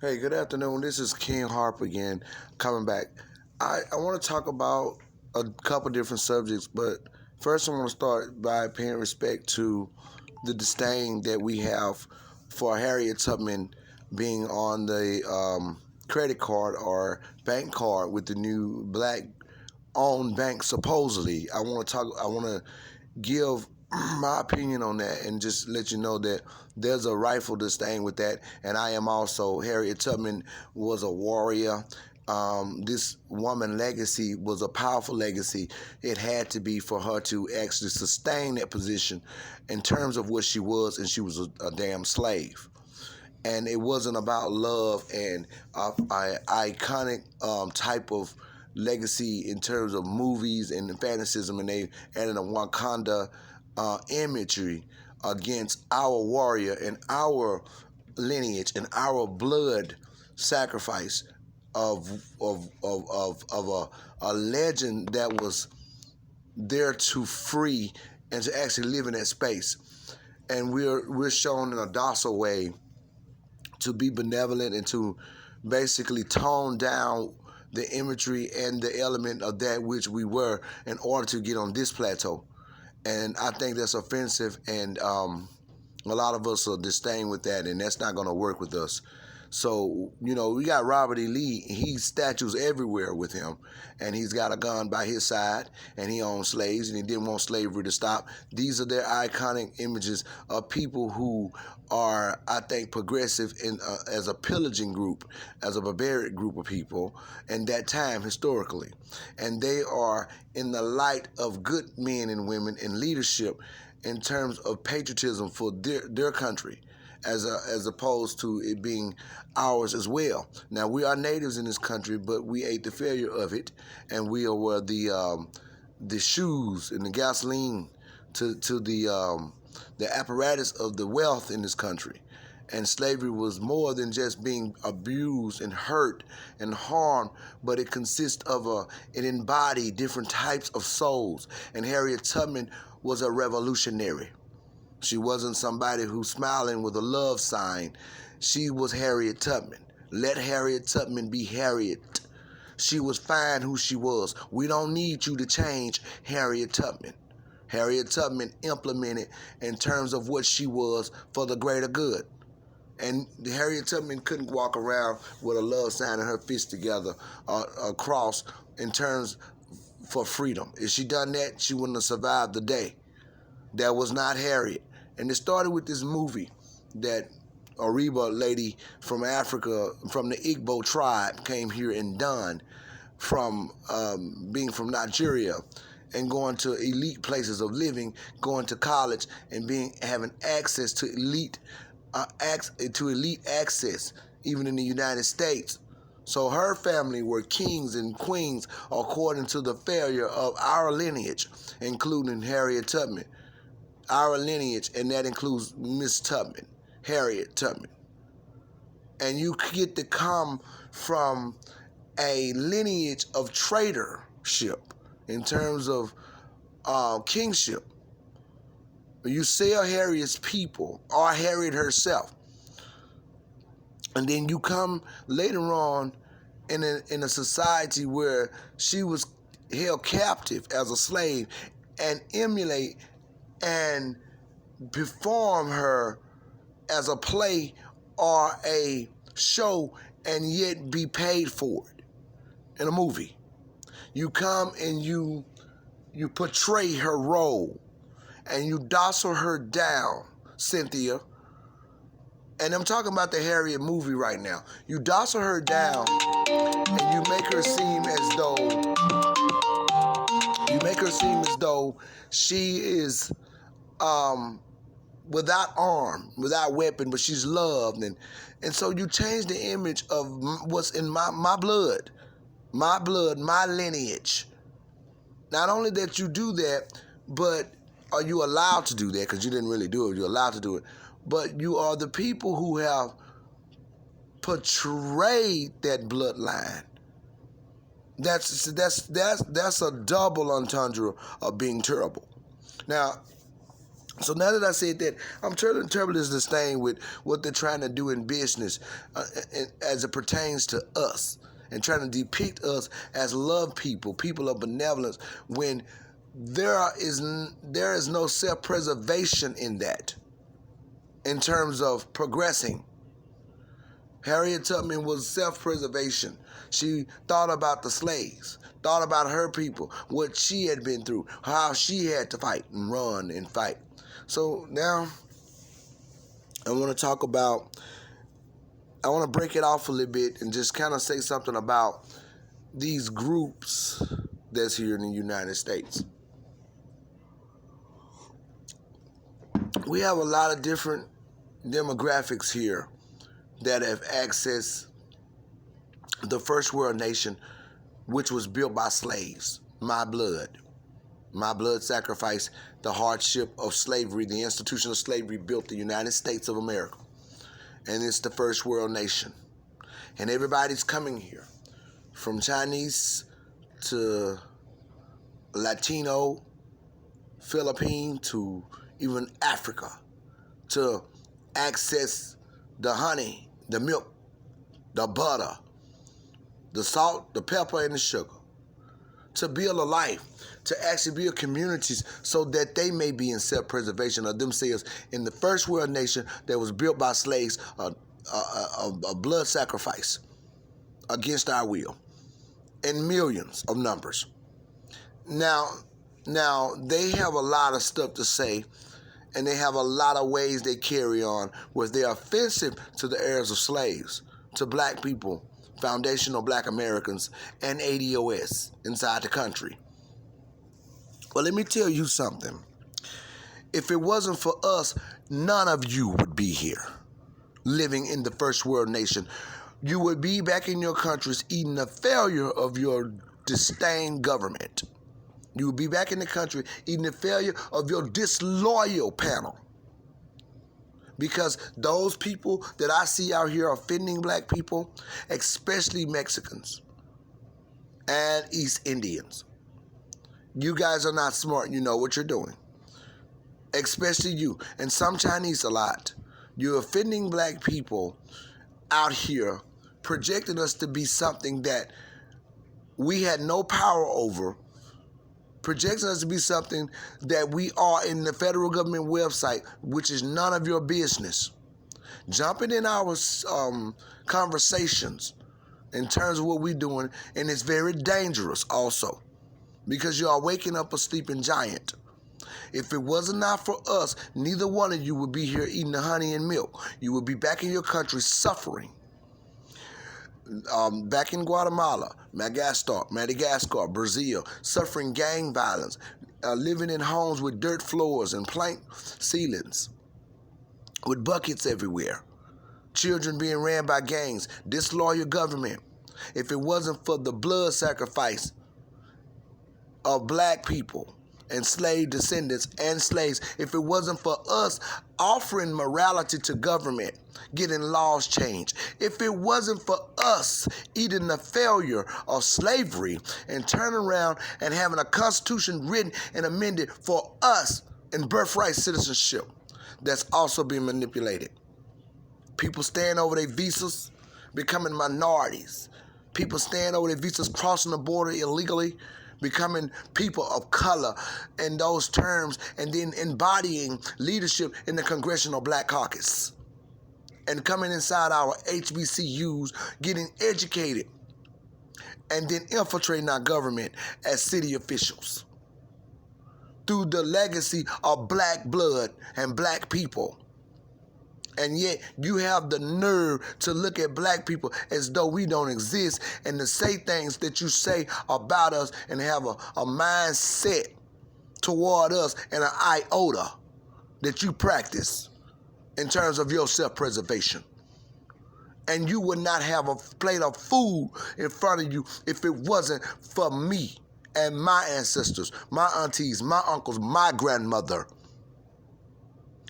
Hey, good afternoon. This is King Harper again, coming back. I want to talk about a couple different subjects, but first I want to start by paying respect to the disdain that we have for Harriet Tubman being on the credit card or bank card with the new black owned bank, supposedly. I want to give my opinion on that and just let you know that there's a rightful disdain with that. And I am also, Harriet Tubman was a warrior. This woman legacy was a powerful legacy. It had to be for her to actually sustain that position in terms of what she was, and she was a damn slave. And it wasn't about love and iconic type of legacy in terms of movies and fantasism, and they added a Wakanda imagery against our warrior and our lineage and our blood sacrifice of a legend that was there to free and to actually live in that space. And we're shown in a docile way to be benevolent and to basically tone down the imagery and the element of that which we were in order to get on this plateau. And I think that's offensive, and a lot of us are disdain with that, and that's not going to work with us. So, we got Robert E. Lee. He's statues everywhere with him, and he's got a gun by his side, and he owned slaves, and he didn't want slavery to stop. These are their iconic images of people who are, I think, progressive as a pillaging group, as a barbaric group of people in that time historically. And they are in the light of good men and women in leadership in terms of patriotism for their country, as opposed to it being ours as well. Now, we are natives in this country, but we ate the failure of it, and we were the shoes and the gasoline to the apparatus of the wealth in this country. And slavery was more than just being abused and hurt and harmed, but it consists of it embodied different types of souls. And Harriet Tubman was a revolutionary. She wasn't somebody who's smiling with a love sign. She was Harriet Tubman. Let Harriet Tubman be Harriet. She was fine who she was. We don't need you to change Harriet Tubman. Harriet Tubman implemented in terms of what she was for the greater good. And Harriet Tubman couldn't walk around with a love sign and her fists together across in terms for freedom. If she done that, she wouldn't have survived the day. That was not Harriet. And it started with this movie that Ariba lady from Africa, from the Igbo tribe, came here and done from being from Nigeria and going to elite places of living, going to college and having access to elite access, even in the United States. So her family were kings and queens according to the failure of our lineage, including Harriet Tubman. Our lineage, and that includes Miss Tubman, Harriet Tubman. And you get to come from a lineage of tradership in terms of kingship. You sell Harriet's people or Harriet herself, and then you come later on in a society where she was held captive as a slave and emulate and perform her as a play or a show and yet be paid for it in a movie. You come and you portray her role and you docile her down, Cynthia. And I'm talking about the Harriet movie right now. You docile her down and you make her seem as though she is without arm, without weapon, but she's loved. And so you change the image of what's in my blood, my lineage. Not only that you do that, but are you allowed to do that? Because you didn't really do it. You're allowed to do it. But you are the people who have portrayed that bloodline. That's a double entendre of being terrible. Now, So now that I said that, I'm terribly disdain with what they're trying to do in business as it pertains to us, and trying to depict us as love people, people of benevolence, when there is no self-preservation in that, in terms of progressing. Harriet Tubman was self-preservation. She thought about the slaves, thought about her people, what she had been through, how she had to fight and run and fight. So now I want to break it off a little bit and just kind of say something about these groups that's here in the United States. We have a lot of different demographics here that have accessed the first world nation, which was built by slaves. My blood sacrifice, the hardship of slavery, the institution of slavery built the United States of America. And it's the first world nation. And everybody's coming here, from Chinese to Latino, Philippine, to even Africa, to access the honey, the milk, the butter, the salt, the pepper, and the sugar, to build a life, to actually build communities so that they may be in self-preservation of themselves in the first world nation that was built by slaves, a blood sacrifice against our will, in millions of numbers. Now they have a lot of stuff to say, and they have a lot of ways they carry on where they're offensive to the heirs of slaves, to black people, foundational black Americans, and ADOS inside the country. Well, let me tell you something. If it wasn't for us, none of you would be here, living in the first world nation. You would be back in your countries eating the failure of your disdained government. You would be back in the country eating the failure of your disloyal panel. Because those people that I see out here offending black people, especially Mexicans and East Indians, you guys are not smart. You know what you're doing. Especially you. And some Chinese a lot. You're offending black people out here, projecting us to be something that we had no power over, projecting us to be something that we are in the federal government website, which is none of your business. Jumping in our conversations in terms of what we're doing, and it's very dangerous also, because you are waking up a sleeping giant. If it wasn't not for us, neither one of you would be here eating the honey and milk. You would be back in your country suffering. Back in Guatemala, Madagascar, Brazil, suffering gang violence, living in homes with dirt floors and plank ceilings, with buckets everywhere, children being ran by gangs, disloyal government. If it wasn't for the blood sacrifice of black people and slave descendants and slaves, if it wasn't for us offering morality to government, getting laws changed, if it wasn't for us eating the failure of slavery and turning around and having a constitution written and amended for us in birthright citizenship that's also being manipulated. People staying over their visas, becoming minorities. People staying over their visas, crossing the border illegally, becoming people of color in those terms, and then embodying leadership in the Congressional Black Caucus, and coming inside our HBCUs, getting educated, and then infiltrating our government as city officials through the legacy of black blood and black people. And yet you have the nerve to look at black people as though we don't exist, and to say things that you say about us and have a mindset toward us and an iota that you practice in terms of your self-preservation. And you would not have a plate of food in front of you if it wasn't for me and my ancestors, my aunties, my uncles, my grandmother,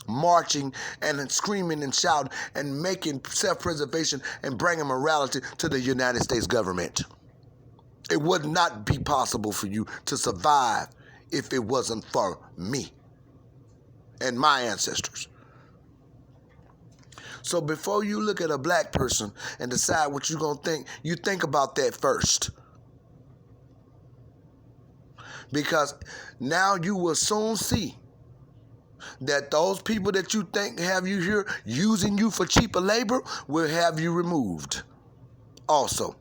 marching and screaming and shouting and making self-preservation and bringing morality to the United States government. It would not be possible for you to survive if it wasn't for me. and my ancestors. So before you look at a black person and decide what you're going to think, you think about that first. Because now you will soon see that those people that you think have you here using you for cheaper labor will have you removed. Also,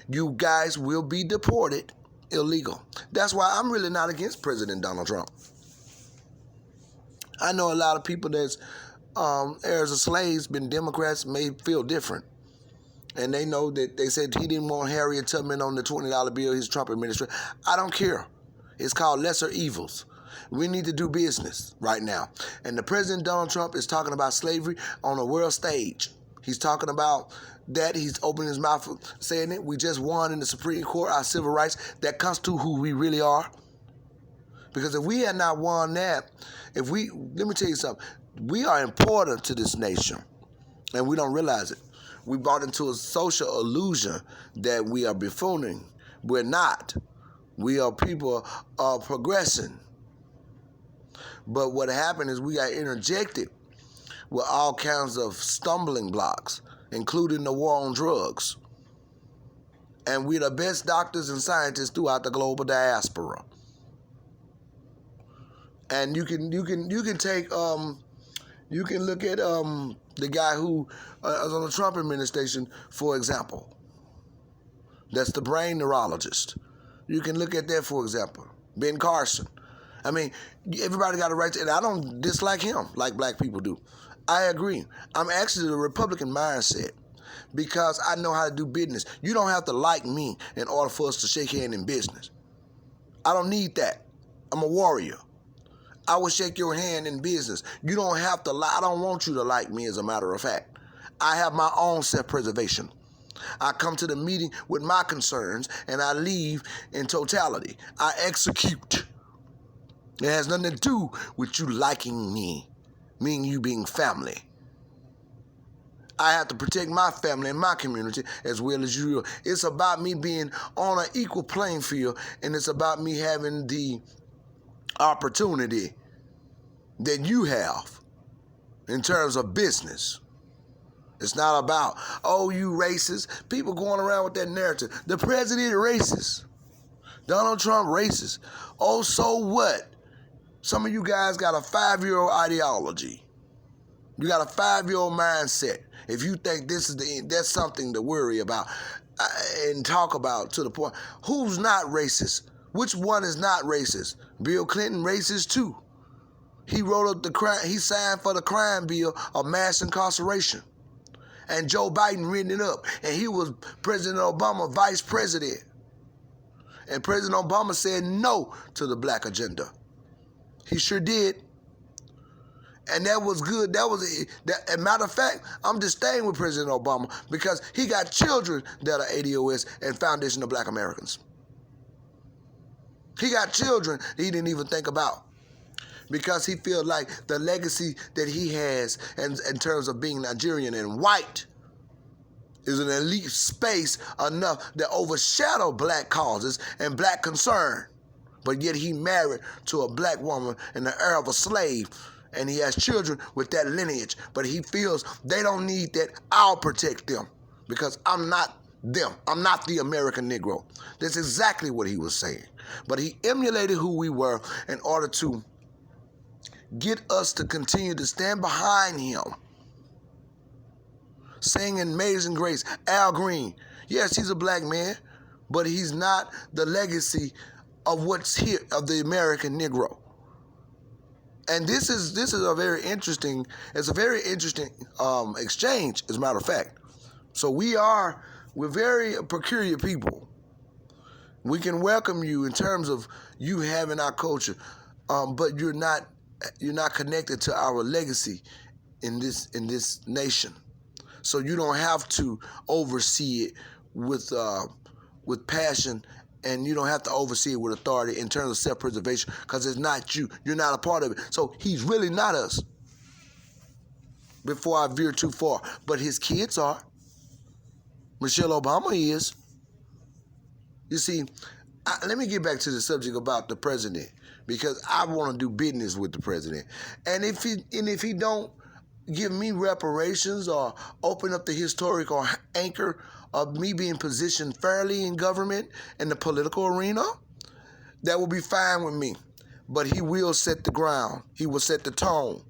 you guys will be deported illegal. That's why I'm really not against President Donald Trump. I know a lot of people that's heirs of slaves, been Democrats, may feel different. And they know that they said he didn't want Harriet Tubman on the $20 bill, his Trump administration. I don't care. It's called lesser evils. We need to do business right now. And the President Donald Trump is talking about slavery on a world stage. He's talking about that. He's opening his mouth saying it. We just won in the Supreme Court our civil rights. That constitutes who we really are. Because if we had not won that, let me tell you something. We are important to this nation, and we don't realize it. We bought into a social illusion that we are buffooning. We're not. We are people progressing. But what happened is we got interjected with all kinds of stumbling blocks, including the war on drugs. And we're the best doctors and scientists throughout the global diaspora. And you can take you can look at the guy who is on the Trump administration, for example. That's the brain neurologist. You can look at that, for example. Ben Carson. I mean, everybody got a right to, and I don't dislike him like black people do. I agree. I'm actually the Republican mindset because I know how to do business. You don't have to like me in order for us to shake hands in business. I don't need that. I'm a warrior. I will shake your hand in business. You don't have to lie. I don't want you to like me, as a matter of fact. I have my own self-preservation. I come to the meeting with my concerns, and I leave in totality. I execute. It has nothing to do with you liking me, meaning you being family. I have to protect my family and my community as well as you. It's about me being on an equal playing field, and it's about me having the opportunity that you have in terms of business. It's not about, oh, you racist. People going around with that narrative. The president racist. Donald Trump racist. Oh, so what? Some of you guys got a 5-year-old ideology. You got a 5-year-old mindset. If you think this is the end, that's something to worry about and talk about to the point. Who's not racist? Which one is not racist? Bill Clinton racist too. He wrote up the crime. He signed for the crime bill of mass incarceration, and Joe Biden written it up. And he was President Obama vice president, and President Obama said no to the black agenda. He sure did. And that was good. As a matter of fact, I'm just staying with President Obama because he got children that are ADOS and Foundation of Black Americans. He got children he didn't even think about because he feels like the legacy that he has in terms of being Nigerian and white is an elite space enough that overshadow black causes and black concern. But yet he married to a black woman in the heir of a slave, and he has children with that lineage. But he feels they don't need that. I'll protect them because I'm not them. I'm not the American Negro. That's exactly what he was saying. But he emulated who we were in order to get us to continue to stand behind him. Singing Amazing Grace, Al Green. Yes, he's a black man, but he's not the legacy of what's here, of the American Negro. And this is a very interesting exchange, as a matter of fact. So we're very peculiar people. We can welcome you in terms of you having our culture, but you're not connected to our legacy in this nation. So you don't have to oversee it with passion, and you don't have to oversee it with authority in terms of self-preservation because it's not you. You're not a part of it. So he's really not us. Before I veer too far, but his kids are. Michelle Obama is. You see, let me get back to the subject about the president because I want to do business with the president. And if he don't give me reparations or open up the historical anchor of me being positioned fairly in government and the political arena, that will be fine with me. But he will set the ground. He will set the tone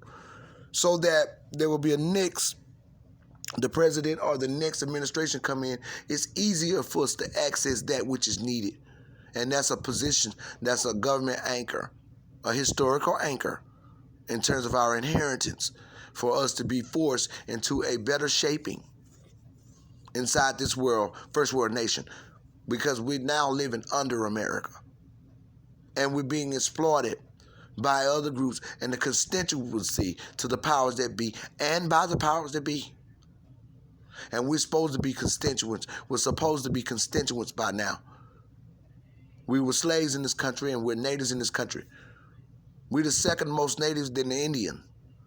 so that there will be the president or the next administration come in. It's easier for us to access that which is needed. And that's a position, that's a government anchor, a historical anchor in terms of our inheritance for us to be forced into a better shaping inside this world, first world nation, because we're now living under America. And we're being exploited by other groups and the constituency to the powers that be and by the powers that be. And we're supposed to be constituents. We're supposed to be constituents by now. We were slaves in this country and we're natives in this country. We're the second most natives than the Indian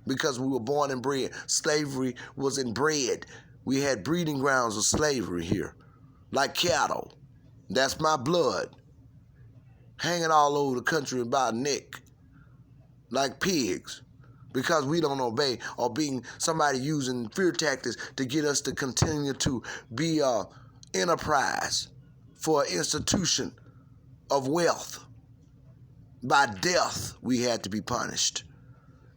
because we were born and bred. Slavery was inbred. We had breeding grounds of slavery here, like cattle. That's my blood, hanging all over the country by a neck, like pigs, because we don't obey, or being somebody using fear tactics to get us to continue to be a enterprise for an institution of wealth. By death, we had to be punished.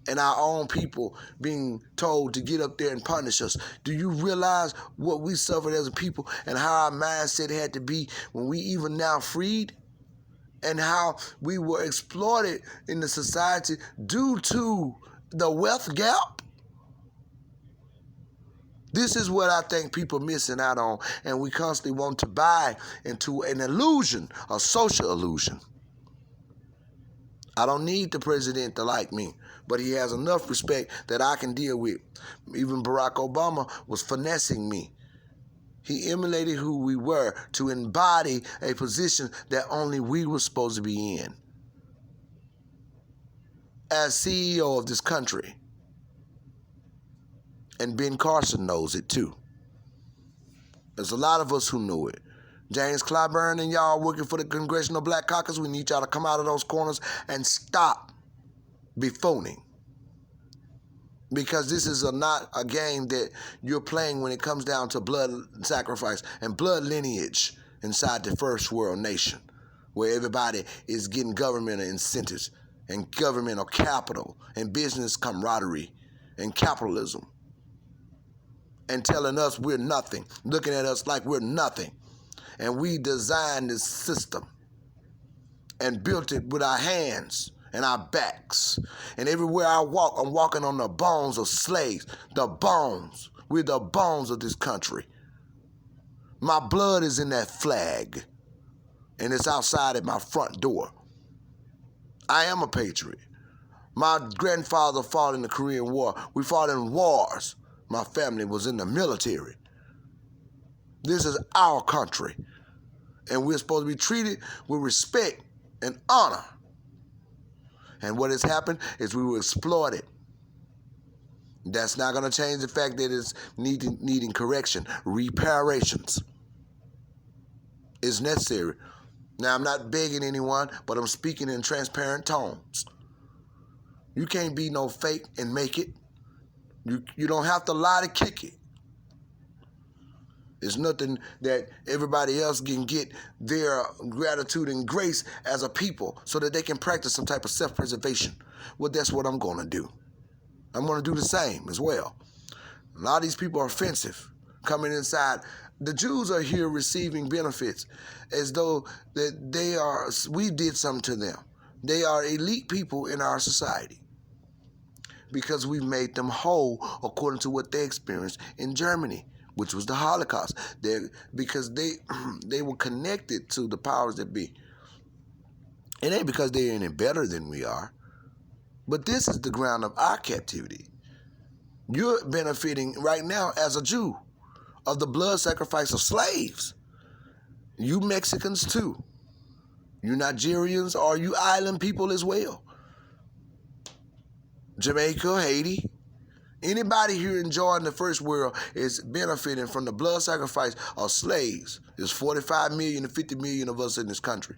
And our own people being told to get up there and punish us. Do you realize what we suffered as a people and how our mindset had to be when we even now freed? And how we were exploited in the society due to the wealth gap? This is what I think people are missing out on, and we constantly want to buy into an illusion, a social illusion. I don't need the president to like me, but he has enough respect that I can deal with. Even Barack Obama was finessing me. He emulated who we were to embody a position that only we were supposed to be in. As CEO of this country, and Ben Carson knows it too. There's a lot of us who knew it. James Clyburn and y'all working for the Congressional Black Caucus, we need y'all to come out of those corners and stop buffooning. Because this is not a game that you're playing when it comes down to blood sacrifice and blood lineage inside the first world nation, where everybody is getting governmental incentives and governmental capital and business camaraderie and capitalism, and telling us we're nothing, looking at us like we're nothing. And we designed this system and built it with our hands and our backs. And everywhere I walk, I'm walking on the bones of slaves. The bones. We're the bones of this country. My blood is in that flag. And it's outside at my front door. I am a patriot. My grandfather fought in the Korean War. We fought in wars. My family was in the military. This is our country. And we're supposed to be treated with respect and honor. And what has happened is we were exploited. That's not going to change the fact that it's needing correction. Reparations is necessary. Now, I'm not begging anyone, but I'm speaking in transparent tones. You can't be no fake and make it. You don't have to lie to kick it. It's nothing that everybody else can get their gratitude and grace as a people so that they can practice some type of self-preservation. Well, that's what I'm going to do. I'm going to do the same as well. A lot of these people are offensive, coming inside. The Jews are here receiving benefits as though that we did something to them. They are elite people in our society because we've made them whole according to what they experienced in Germany, which was the Holocaust. Because they were connected to the powers that be. It ain't because they're any better than we are, but this is the ground of our captivity. You're benefiting right now as a Jew of the blood sacrifice of slaves. You Mexicans too. You Nigerians or you island people as well. Jamaica, Haiti. Anybody here enjoying the first world is benefiting from the blood sacrifice of slaves. There's 45 million to 50 million of us in this country.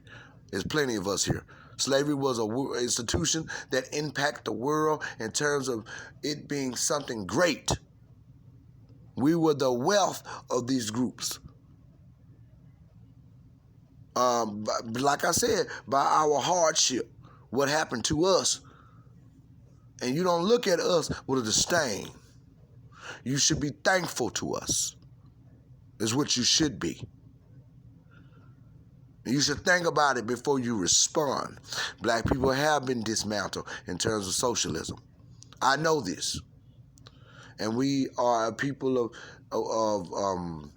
There's plenty of us here. Slavery was an institution that impacted the world in terms of it being something great. We were the wealth of these groups. Like I said, by our hardship, what happened to us. And you don't look at us with a disdain. You should be thankful to us, is what you should be. You should think about it before you respond. Black people have been dismantled in terms of socialism. I know this. And we are a people of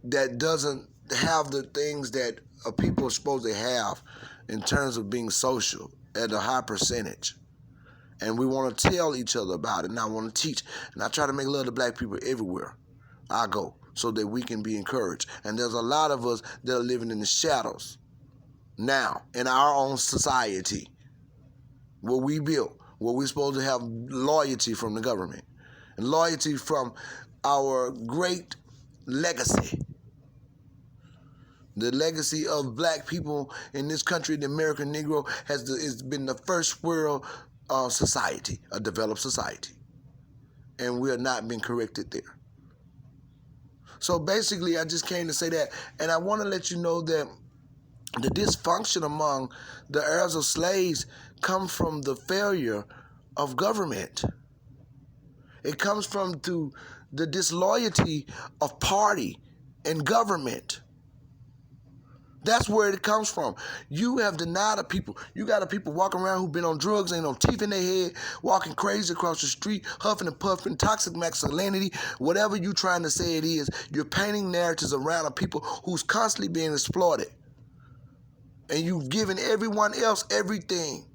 that doesn't have the things that people are supposed to have in terms of being social at a high percentage. And we want to tell each other about it, and I want to teach. And I try to make love to black people everywhere I go so that we can be encouraged. And there's a lot of us that are living in the shadows now in our own society, what we built, where we're supposed to have loyalty from the government and loyalty from our great legacy. The legacy of black people in this country, the American Negro, has been the first world society, a developed society. And we are not being corrected there. So basically, I just came to say that. And I want to let you know that the dysfunction among the heirs of slaves come from the failure of government. It comes from through the disloyalty of party and government. That's where it comes from. You have denied the people. You got a people walking around who've been on drugs, ain't no teeth in their head, walking crazy across the street, huffing and puffing, toxic masculinity, whatever you trying to say it is. You're painting narratives around a people who's constantly being exploited. And you've given everyone else everything.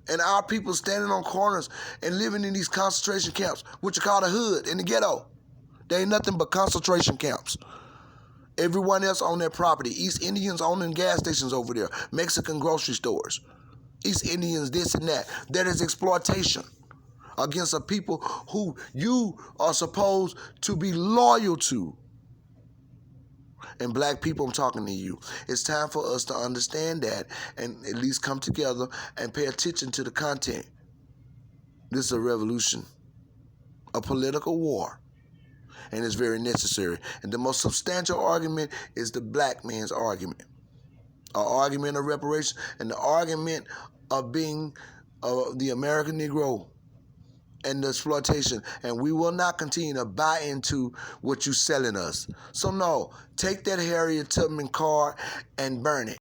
And our people standing on corners and living in these concentration camps, which are called the hood and the ghetto. They ain't nothing but concentration camps. Everyone else on their property. East Indians owning gas stations over there. Mexican grocery stores. East Indians, this and that. That is exploitation against a people who you are supposed to be loyal to. And black people, I'm talking to you. It's time for us to understand that and at least come together and pay attention to the content. This is a revolution, a political war. And it's very necessary. And the most substantial argument is the black man's argument. An argument of reparation and the argument of being the American Negro and the exploitation. And we will not continue to buy into what you're selling us. So no, take that Harriet Tubman card and burn it.